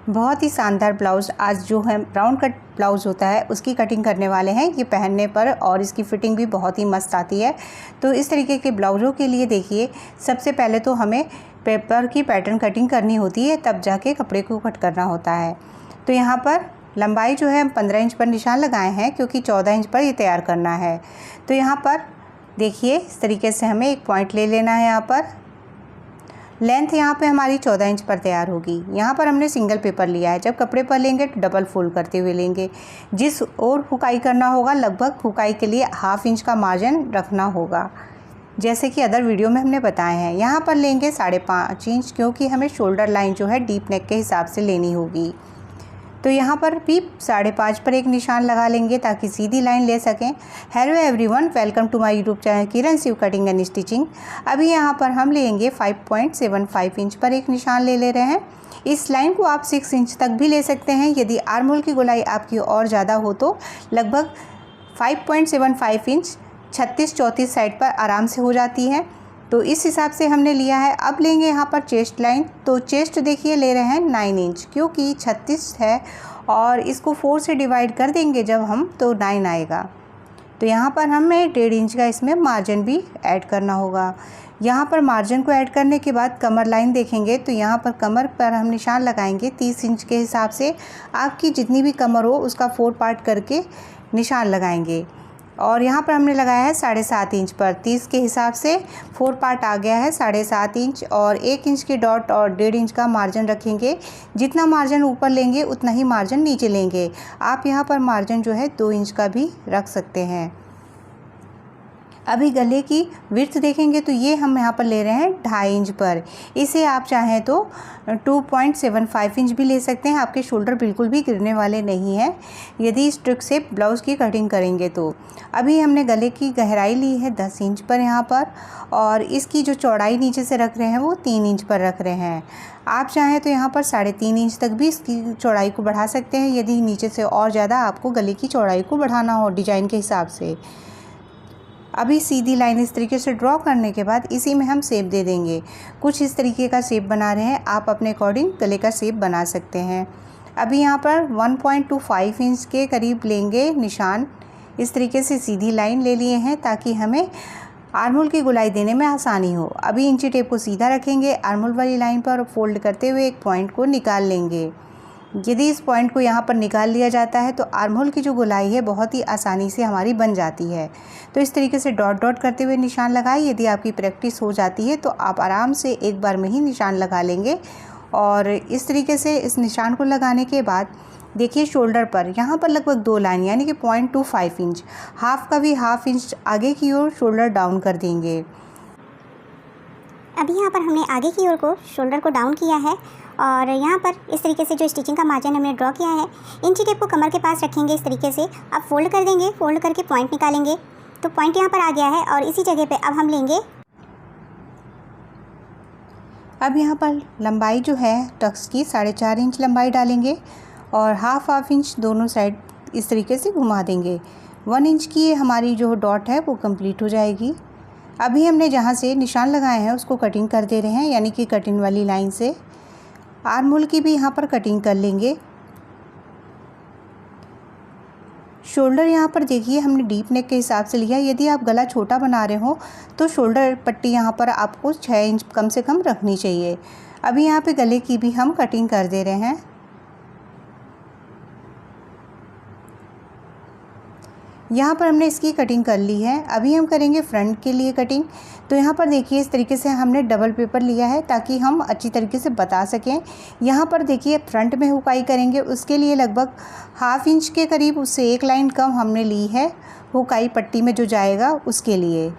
बहुत ही शानदार ब्लाउज़ आज जो है राउंड कट ब्लाउज़ होता है उसकी कटिंग करने वाले हैं। ये पहनने पर और इसकी फ़िटिंग भी बहुत ही मस्त आती है। तो इस तरीके के ब्लाउज़ों के लिए देखिए, सबसे पहले तो हमें पेपर की पैटर्न कटिंग करनी होती है, तब जाके कपड़े को कट करना होता है। तो यहाँ पर लंबाई जो है हम 15 इंच पर निशान लगाए हैं, क्योंकि 14 इंच पर ये तैयार करना है। तो यहाँ पर देखिए, इस तरीके से हमें एक पॉइंट ले लेना है। यहाँ पर लेंथ यहाँ पे हमारी 14 इंच पर तैयार होगी। यहाँ पर हमने सिंगल पेपर लिया है। जब कपड़े पर लेंगे तो डबल फोल्ड करते हुए लेंगे। जिस और हुकाई करना होगा, लगभग हुकाई के लिए ½ इंच का मार्जिन रखना होगा, जैसे कि अदर वीडियो में हमने बताए हैं। यहाँ पर लेंगे 5.5 इंच, क्योंकि हमें शोल्डर लाइन जो है डीप नेक के हिसाब से लेनी होगी। तो यहाँ पर भी 5.5 पर एक निशान लगा लेंगे ताकि सीधी लाइन ले सकें। Hello everyone, welcome to my YouTube channel Kiran Shiv cutting and stitching. अभी यहाँ पर हम लेंगे 5.75 इंच पर एक निशान ले ले रहे हैं। इस लाइन को आप 6 इंच तक भी ले सकते हैं। यदि आर्म होल की गोलाई आपकी और ज़्यादा हो तो लगभग 5.75 इंच 36-34 साइड पर आराम से हो जाती है। तो इस हिसाब से हमने लिया है। अब लेंगे यहाँ पर चेस्ट लाइन। तो चेस्ट देखिए ले रहे हैं 9 इंच, क्योंकि 36 है और इसको 4 से डिवाइड कर देंगे जब हम, तो 9 आएगा। तो यहाँ पर हमें 1.5 इंच का इसमें मार्जिन भी ऐड करना होगा। यहाँ पर मार्जिन को ऐड करने के बाद कमर लाइन देखेंगे, तो यहाँ पर कमर पर हम निशान लगाएंगे 30 इंच के हिसाब से। आपकी जितनी भी कमर हो उसका 4 पार्ट करके निशान लगाएंगे। और यहाँ पर हमने लगाया है 7.5 इंच पर। 30 के हिसाब से 4 पार्ट आ गया है 7.5 इंच, और 1 इंच की डॉट और 1.5 इंच का मार्जिन रखेंगे। जितना मार्जिन ऊपर लेंगे उतना ही मार्जिन नीचे लेंगे। आप यहाँ पर मार्जिन जो है 2 इंच का भी रख सकते हैं। अभी गले की विड्थ देखेंगे तो ये हम यहाँ पर ले रहे हैं 2.5 इंच पर। इसे आप चाहें तो 2.75 इंच भी ले सकते हैं। आपके शोल्डर बिल्कुल भी गिरने वाले नहीं हैं यदि इस ट्रिक से ब्लाउज़ की कटिंग करेंगे तो। अभी हमने गले की गहराई ली है 10 इंच पर यहाँ पर, और इसकी जो चौड़ाई नीचे से रख रहे हैं वो 3 इंच पर रख रहे हैं। आप चाहें तो यहाँ पर 3.5 इंच तक भी इसकी चौड़ाई को बढ़ा सकते हैं, यदि नीचे से और ज़्यादा आपको गले की चौड़ाई को बढ़ाना हो डिज़ाइन के हिसाब से। अभी सीधी लाइन इस तरीके से ड्रॉ करने के बाद इसी में हम शेप दे देंगे। कुछ इस तरीके का शेप बना रहे हैं, आप अपने अकॉर्डिंग गले का शेप बना सकते हैं। अभी यहाँ पर 1.25 इंच के करीब लेंगे निशान। इस तरीके से सीधी लाइन ले लिए हैं ताकि हमें आर्म होल की गोलाई देने में आसानी हो। अभी इंची टेप को सीधा रखेंगे आर्म होल वाली लाइन पर, फोल्ड करते हुए एक पॉइंट को निकाल लेंगे। यदि इस पॉइंट को यहाँ पर निकाल लिया जाता है तो आर्म होल की जो गोलाई है बहुत ही आसानी से हमारी बन जाती है। तो इस तरीके से डॉट डॉट करते हुए निशान लगाए। यदि आपकी प्रैक्टिस हो जाती है तो आप आराम से एक बार में ही निशान लगा लेंगे। और इस तरीके से इस निशान को लगाने के बाद देखिए, शोल्डर पर यहाँ पर लगभग 2 लाइन यानी कि 0.25 इंच, हाफ का भी ½ इंच आगे की ओर शोल्डर डाउन कर देंगे। अभी यहाँ पर हमने आगे की ओर को शोल्डर को डाउन किया है, और यहाँ पर इस तरीके से जो स्टिचिंग का मार्जिन हमने ड्रॉ किया है, इंची टेप को कमर के पास रखेंगे। इस तरीके से अब फोल्ड कर देंगे, फोल्ड करके पॉइंट निकालेंगे। तो पॉइंट यहाँ पर आ गया है, और इसी जगह पे अब हम लेंगे। अब यहाँ पर लंबाई जो है टक्स की 4.5 इंच लंबाई डालेंगे, और ½ इंच दोनों साइड इस तरीके से घुमा देंगे। 1 इंच की हमारी जो डॉट है वो कंप्लीट हो जाएगी। अभी हमने जहाँ से निशान लगाए हैं उसको कटिंग कर दे रहे हैं, यानी कि कटिंग वाली लाइन से। आर्म होल की भी यहाँ पर कटिंग कर लेंगे। शोल्डर यहाँ पर देखिए हमने डीप नेक के हिसाब से लिया। यदि आप गला छोटा बना रहे हो तो शोल्डर पट्टी यहाँ पर आपको 6 इंच कम से कम रखनी चाहिए। अभी यहाँ पे गले की भी हम कटिंग कर दे रहे हैं। यहाँ पर हमने इसकी कटिंग कर ली है। अभी हम करेंगे फ्रंट के लिए कटिंग। तो यहाँ पर देखिए, इस तरीके से हमने डबल पेपर लिया है ताकि हम अच्छी तरीके से बता सकें। यहाँ पर देखिए, फ्रंट में हुकाई करेंगे, उसके लिए लगभग ½ इंच के करीब, उससे 1 लाइन कम हमने ली है हुकाई पट्टी में जो जाएगा उसके लिए।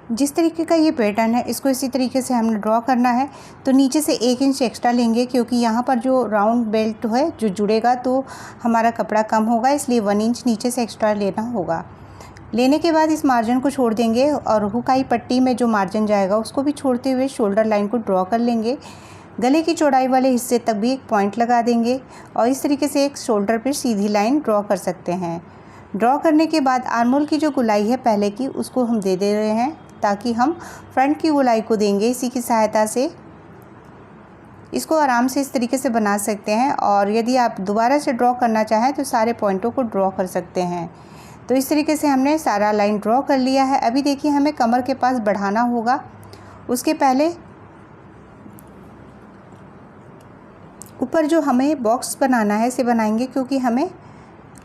जिस तरीके का ये पैटर्न है इसको इसी तरीके से हमने ड्रॉ करना है। तो नीचे से 1 इंच एक्स्ट्रा लेंगे, क्योंकि यहाँ पर जो राउंड बेल्ट है जो जुड़ेगा तो हमारा कपड़ा कम होगा, इसलिए 1 इंच नीचे से एक्स्ट्रा लेना होगा। लेने के बाद इस मार्जिन को छोड़ देंगे, और हुकाई पट्टी में जो मार्जिन जाएगा उसको भी छोड़ते हुए शोल्डर लाइन को ड्रॉ कर लेंगे। गले की चौड़ाई वाले हिस्से तक भी एक पॉइंट लगा देंगे, और इस तरीके से एक शोल्डर पर सीधी लाइन ड्रॉ कर सकते हैं। ड्रॉ करने के बाद आर्म होल की जो गोलाई है पहले की, उसको हम दे रहे हैं ताकि हम फ्रंट की गोलाई को देंगे इसी की सहायता से। इसको आराम से इस तरीके से बना सकते हैं। और यदि आप दोबारा से ड्रॉ करना चाहें तो सारे पॉइंटों को ड्रॉ कर सकते हैं। तो इस तरीके से हमने सारा लाइन ड्रॉ कर लिया है। अभी देखिए हमें कमर के पास बढ़ाना होगा। उसके पहले ऊपर जो हमें बॉक्स बनाना है इसे बनाएंगे, क्योंकि हमें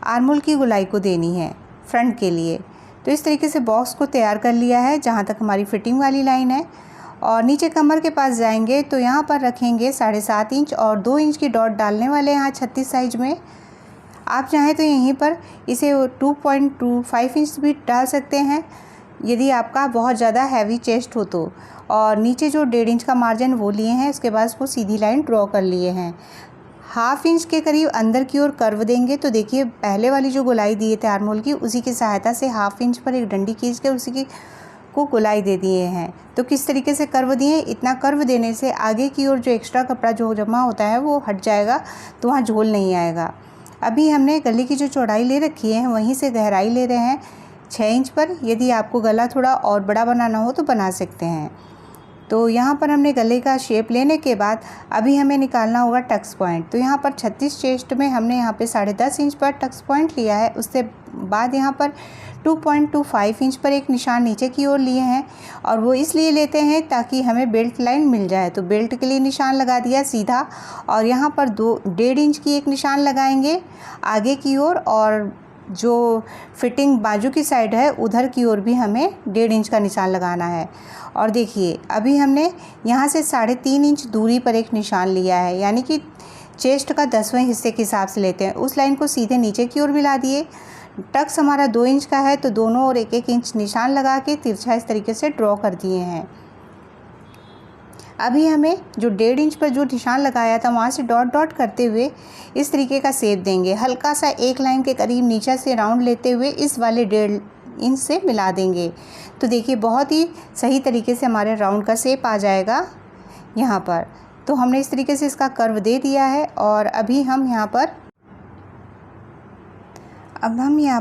आर्महोल की गोलाई को देनी है फ्रंट के लिए। तो इस तरीके से बॉक्स को तैयार कर लिया है जहाँ तक हमारी फिटिंग वाली लाइन है। और नीचे कमर के पास जाएंगे तो यहाँ पर रखेंगे 7.5 इंच और 2 इंच की डॉट डालने वाले हैं यहाँ 36 साइज में। आप चाहें तो यहीं पर इसे 2.25 इंच भी डाल सकते हैं यदि आपका बहुत ज़्यादा हैवी चेस्ट हो तो। और नीचे जो 1.5 इंच का मार्जिन वो लिए हैं, उसके बाद वो सीधी लाइन ड्रॉ कर लिए हैं। 1/2 इंच के करीब अंदर की ओर कर्व देंगे। तो देखिए पहले वाली जो गोलाई दिए थे आर्महोल की, उसी की सहायता से 1/2 इंच पर एक डंडी खींच के उसी को गोलाई दे दिए हैं। तो किस तरीके से कर्व दिए, इतना कर्व देने से आगे की ओर जो एक्स्ट्रा कपड़ा जो जमा होता है वो हट जाएगा, तो वहाँ झोल नहीं आएगा। अभी हमने गले की जो चौड़ाई ले रखी है वहीं से गहराई ले रहे हैं 6 इंच पर। यदि आपको गला थोड़ा और बड़ा बनाना हो तो बना सकते हैं। तो यहाँ पर हमने गले का शेप लेने के बाद अभी हमें निकालना होगा टक्स पॉइंट। तो यहाँ पर 36 चेस्ट में हमने यहाँ पे 10.5 इंच पर टक्स पॉइंट लिया है। उससे बाद यहाँ पर 2.25 इंच पर एक निशान नीचे की ओर लिए हैं, और वो इसलिए लेते हैं ताकि हमें बेल्ट लाइन मिल जाए। तो बेल्ट के लिए निशान लगा दिया सीधा, और यहाँ पर 1.5 इंच की एक निशान लगाएंगे आगे की ओर, और जो फिटिंग बाजू की साइड है उधर की ओर भी हमें 1.5 इंच का निशान लगाना है। और देखिए अभी हमने यहाँ से 3.5 इंच दूरी पर एक निशान लिया है, यानी कि चेस्ट का 10वें हिस्से के हिसाब से लेते हैं। उस लाइन को सीधे नीचे की ओर मिला दिए। टक्स हमारा 2 इंच का है तो दोनों ओर 1-1 इंच निशान लगा के तिरछा इस तरीके से ड्रॉ कर दिए हैं। अभी हमें जो 1.5 इंच पर जो निशान लगाया था वहाँ से डॉट डॉट करते हुए इस तरीके का शेप देंगे। हल्का सा एक लाइन के करीब नीचे से राउंड लेते हुए इस वाले 1.5 इंच से मिला देंगे। तो देखिए बहुत ही सही तरीके से हमारे राउंड का शेप आ जाएगा यहाँ पर। तो हमने इस तरीके से इसका कर्व दे दिया है। और अभी हम यहाँ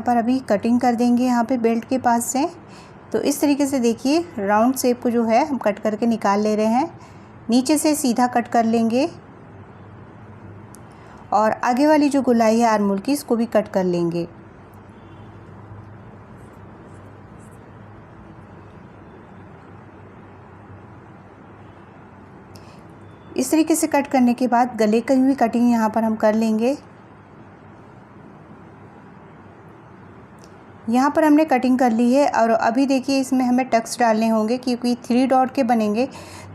पर अभी कटिंग कर देंगे यहाँ पे बेल्ट के पास से। तो इस तरीके से देखिए राउंड शेप को जो है हम कट करके निकाल ले रहे हैं। नीचे से सीधा कट कर लेंगे और आगे वाली जो गोलाई है आर्महोल की इसको भी कट कर लेंगे। इस तरीके से कट करने के बाद गले की भी कटिंग यहाँ पर हम कर लेंगे। यहाँ पर हमने कटिंग कर ली है। और अभी देखिए इसमें हमें टक्स डालने होंगे, क्योंकि 3 डॉट के बनेंगे।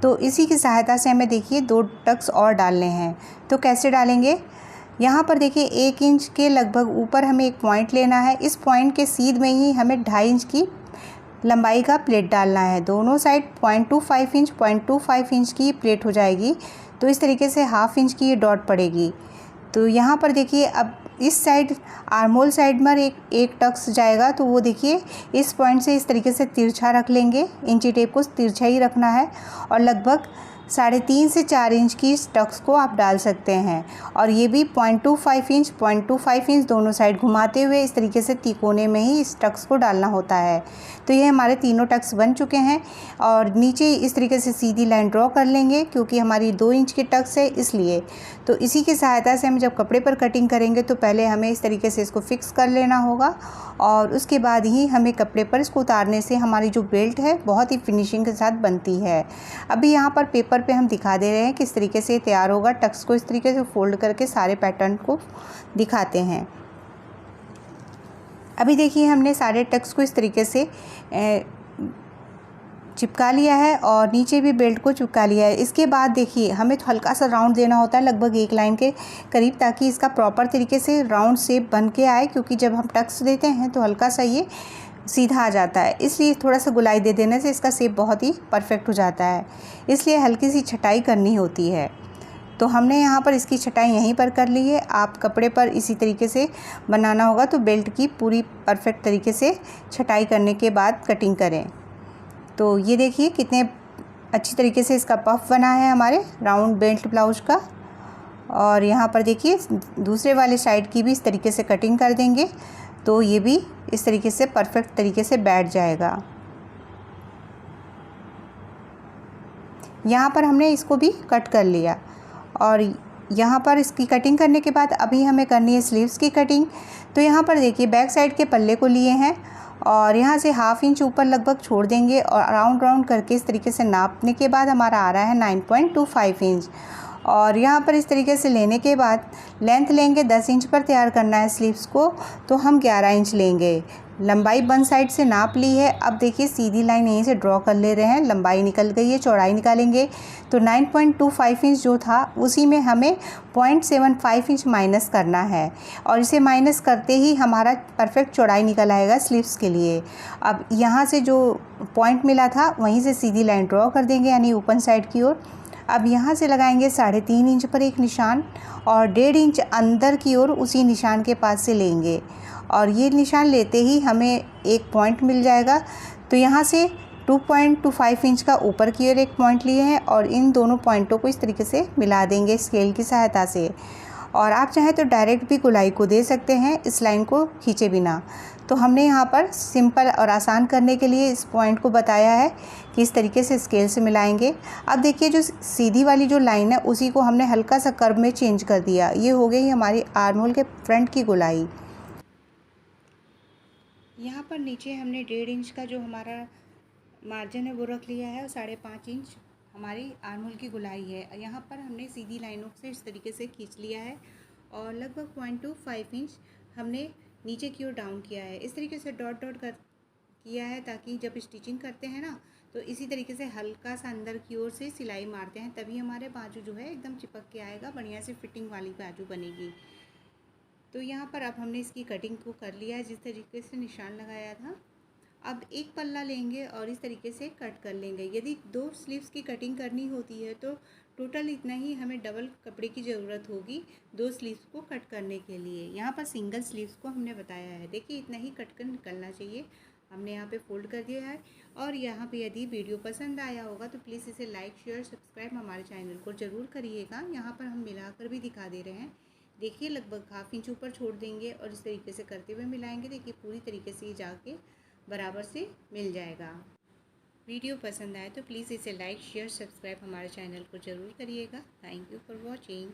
तो इसी की सहायता से हमें देखिए 2 टक्स और डालने हैं। तो कैसे डालेंगे, यहाँ पर देखिए 1 इंच के लगभग ऊपर हमें एक पॉइंट लेना है। इस पॉइंट के सीध में ही हमें 2.5 इंच की लंबाई का प्लेट डालना है। दोनों साइड 0.25 इंच की प्लेट हो जाएगी। तो इस तरीके से 1/2 इंच की ये डॉट पड़ेगी। तो यहाँ पर देखिए अब इस साइड आर्महोल साइड में एक टक्स जाएगा। तो वो देखिए इस पॉइंट से इस तरीके से तिरछा रख लेंगे। इंची टेप को तिरछा ही रखना है और लगभग 3.5 से 4 इंच की इस टक्स को आप डाल सकते हैं। और ये भी 0.25 इंच दोनों साइड घुमाते हुए इस तरीके से तिकोने में ही इस टक्स को डालना होता है। तो ये हमारे तीनों टक्स बन चुके हैं। और नीचे इस तरीके से सीधी लाइन ड्रॉ कर लेंगे, क्योंकि हमारी 2 इंच की टक्स है इसलिए। तो इसी की सहायता से हम जब कपड़े पर कटिंग करेंगे तो पहले हमें इस तरीके से इसको फिक्स कर लेना होगा, और उसके बाद ही हमें कपड़े पर इसको उतारने से हमारी जो बेल्ट है बहुत ही फिनिशिंग के साथ बनती है। अभी यहाँ पर पेपर पे हम दिखा दे रहे हैं किस तरीके से तैयार होगा। टक्स को इस तरीके से फोल्ड करके सारे पैटर्न को दिखाते हैं। अभी देखिए हमने सारे टक्स को इस तरीके से चिपका लिया है और नीचे भी बेल्ट को चिपका लिया है। इसके बाद देखिए हमें तो हल्का सा राउंड देना होता है लगभग 1 लाइन के करीब, ताकि इसका प्रॉपर तरीके से राउंड शेप बन के आए। क्योंकि जब हम टक्स देते हैं तो हल्का सा ये सीधा आ जाता है, इसलिए थोड़ा सा गुलाई दे देने से इसका शेप बहुत ही परफेक्ट हो जाता है। इसलिए हल्की सी छटाई करनी होती है। तो हमने यहाँ पर इसकी छटाई यहीं पर कर ली है। आप कपड़े पर इसी तरीके से बनाना होगा तो बेल्ट की पूरी परफेक्ट तरीके से छटाई करने के बाद कटिंग करें। तो ये देखिए कितने अच्छी तरीके से इसका पफ बना है हमारे राउंड बेल्ट ब्लाउज का। और यहाँ पर देखिए दूसरे वाले साइड की भी इस तरीके से कटिंग कर देंगे, तो ये भी इस तरीके से परफेक्ट तरीके से बैठ जाएगा। यहाँ पर हमने इसको भी कट कर लिया। और यहाँ पर इसकी कटिंग करने के बाद अभी हमें करनी है स्लीव्स की कटिंग। तो यहाँ पर देखिए बैक साइड के पल्ले को लिए हैं और यहाँ से 1/2 इंच ऊपर लगभग छोड़ देंगे और राउंड करके इस तरीके से नापने के बाद हमारा आ रहा है 9.25 इंच। और यहाँ पर इस तरीके से लेने के बाद लेंथ लेंगे 10 इंच पर तैयार करना है स्लीव्स को, तो हम 11 इंच लेंगे। लंबाई वन साइड से नाप ली है। अब देखिए सीधी लाइन यहीं से ड्रॉ कर ले रहे हैं, लंबाई निकल गई है, चौड़ाई निकालेंगे तो 9.25 इंच जो था उसी में हमें 0.75 इंच माइनस करना है और इसे माइनस करते ही हमारा परफेक्ट चौड़ाई निकल आएगा स्लीव्स के लिए। अब यहाँ से जो पॉइंट मिला था वहीं से सीधी लाइन ड्रॉ कर देंगे यानी ओपन साइड की ओर। अब यहाँ से लगाएंगे 3.5 इंच पर एक निशान और 1.5 इंच अंदर की ओर उसी निशान के पास से लेंगे और ये निशान लेते ही हमें एक पॉइंट मिल जाएगा। तो यहाँ से 2.25 इंच का ऊपर की ओर एक पॉइंट लिए हैं और इन दोनों पॉइंटों को इस तरीके से मिला देंगे स्केल की सहायता से। और आप चाहें तो डायरेक्ट भी गोलाई को दे सकते हैं इस लाइन को खींचे बिना। तो हमने यहाँ पर सिंपल और आसान करने के लिए इस पॉइंट को बताया है कि इस तरीके से स्केल से मिलाएंगे। अब देखिए जो सीधी वाली जो लाइन है उसी को हमने हल्का सा कर्व में चेंज कर दिया। ये हो गई हमारी आर्म होल के फ्रंट की गोलाई। यहाँ पर नीचे हमने 1.5 इंच का जो हमारा मार्जिन है वो रख लिया है और 5.5 इंच हमारी आर्म होल की गोलाई है। यहाँ पर हमने सीधी लाइनों से इस तरीके से खींच लिया है और लगभग 0.25 इंच हमने नीचे की ओर डाउन किया है। इस तरीके से डॉट कर किया है ताकि जब स्टिचिंग करते हैं ना तो इसी तरीके से हल्का सा अंदर की ओर से सिलाई मारते हैं, तभी हमारे बाजू जो है एकदम चिपक के आएगा, बढ़िया से फिटिंग वाली बाजू बनेगी। तो यहाँ पर अब हमने इसकी कटिंग को कर लिया है जिस तरीके से निशान लगाया था। अब एक पल्ला लेंगे और इस तरीके से कट कर लेंगे। यदि 2 स्लीव्स की कटिंग करनी होती है तो टोटल इतना ही हमें डबल कपड़े की ज़रूरत होगी 2 स्लीव्स को कट करने के लिए। यहाँ पर सिंगल स्लीव्स को हमने बताया है, देखिए इतना ही कट कर निकलना चाहिए। हमने यहाँ पे फोल्ड कर दिया है और यहाँ पे यदि वीडियो पसंद आया होगा तो प्लीज़ इसे लाइक शेयर सब्सक्राइब हमारे चैनल को ज़रूर करिएगा। यहाँ पर हम मिलाकर भी दिखा दे रहे हैं। देखिए लगभग 1/2 इंच ऊपर छोड़ देंगे और इस तरीके से करते हुए मिलाएंगे। देखिए पूरी तरीके से ये जाके बराबर से मिल जाएगा। वीडियो पसंद आए तो प्लीज़ इसे लाइक शेयर सब्सक्राइब हमारे चैनल को ज़रूर करिएगा। Thank you for watching.